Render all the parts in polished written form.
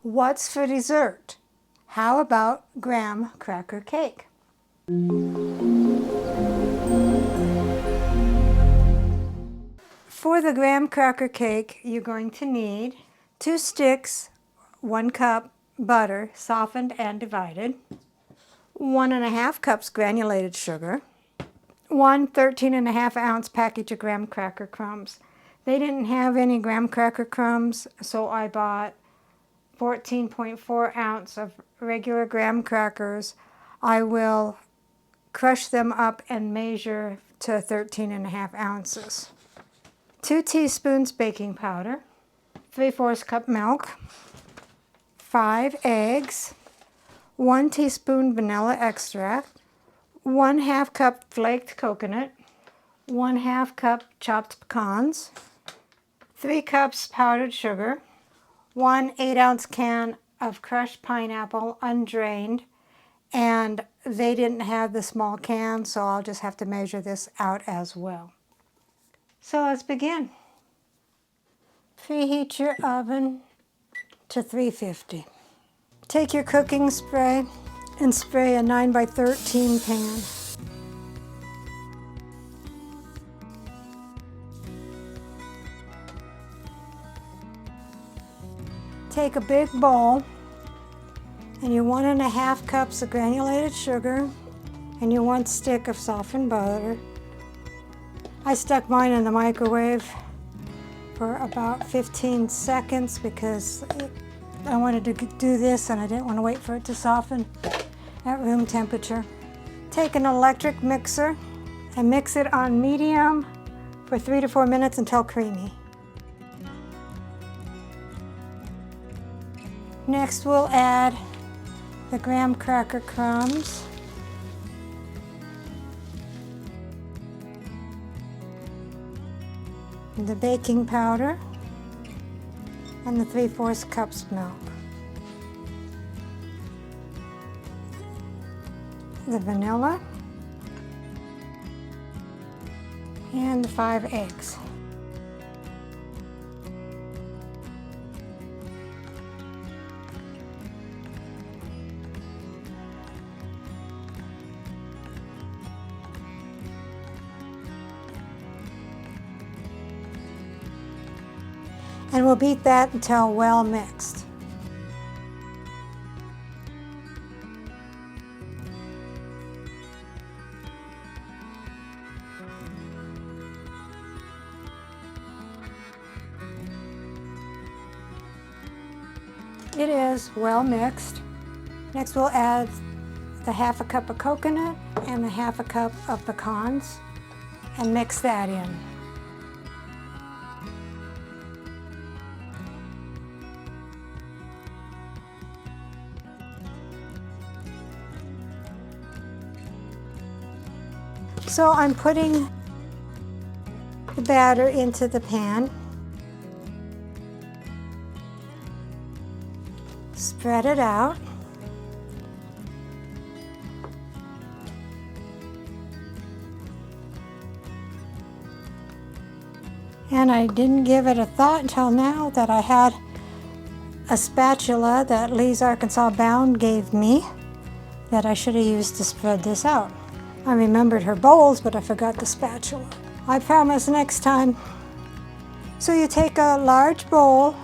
What's for dessert? How about graham cracker cake? For the graham cracker cake, you're going to need 2 sticks, 1 cup butter, softened and divided, 1½ cups granulated sugar, 1 13½ ounce package of graham cracker crumbs. They didn't have any graham cracker crumbs, so I bought 14.4 ounce of regular graham crackers. I will crush them up and measure to 13½ ounces. 2 teaspoons baking powder, 3/4 cup milk, 5 eggs, 1 teaspoon vanilla extract, 1/2 cup flaked coconut, 1/2 cup chopped pecans, 3 cups powdered sugar, 1 8-ounce can of crushed pineapple, undrained, and they didn't have the small can, so I'll just have to measure this out as well. So let's begin. Preheat your oven to 350. Take your cooking spray and spray a 9x13 pan. Take a big bowl and your 1½ cups of granulated sugar and your 1 stick of softened butter. I stuck mine in the microwave for about 15 seconds because I wanted to do this and I didn't want to wait for it to soften at room temperature. Take an electric mixer and mix it on medium for 3 to 4 minutes until creamy. Next we'll add the graham cracker crumbs, the baking powder, and the 3/4 cups milk. The vanilla, and the 5 eggs. And we'll beat that until well mixed. It is well mixed. Next we'll add the 1/2 cup of coconut and the 1/2 cup of pecans and mix that in. So I'm putting the batter into the pan. Spread it out. And I didn't give it a thought until now that I had a spatula that Lee's Arkansas Bound gave me that I should have used to spread this out. I remembered her bowls, but I forgot the spatula. I promise next time. So you take a large bowl,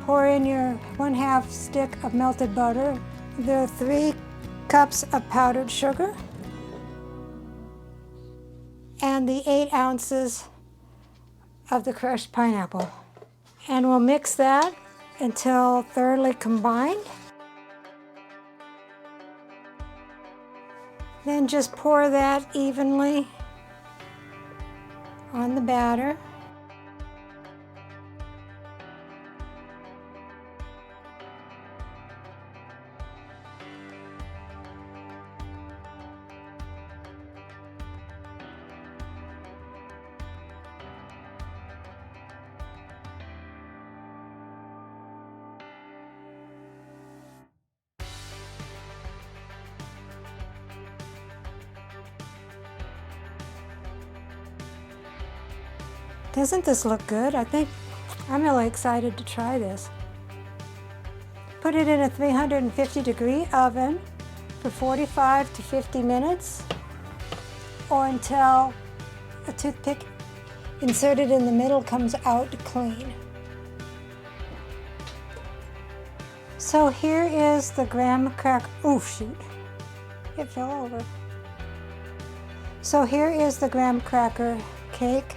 pour in your 1/2 stick of melted butter, the 3 cups of powdered sugar, and the 8 ounces of the crushed pineapple. And we'll mix that until thoroughly combined. Then just pour that evenly on the batter. Doesn't this look good? I'm really excited to try this. Put it in a 350-degree oven for 45 to 50 minutes or until a toothpick inserted in the middle comes out clean. So here is the graham cracker. Oh shoot, it fell over. So here is the graham cracker cake.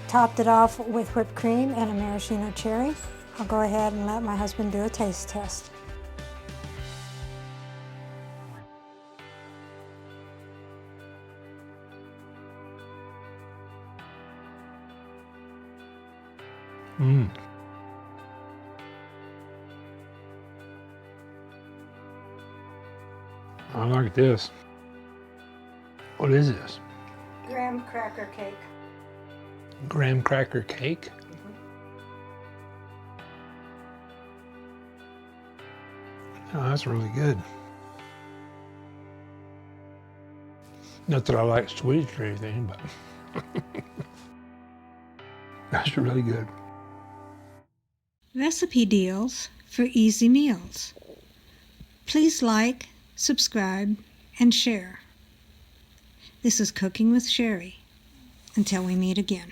Topped it off with whipped cream and a maraschino cherry. I'll go ahead and let my husband do a taste test. I like this. What is this? Graham cracker cake. Graham cracker cake? Oh, that's really good. Not that I like sweets or anything, but that's really good. Recipe deals for easy meals. Please like, subscribe, and share. This is Cooking with Sherry. Until we meet again.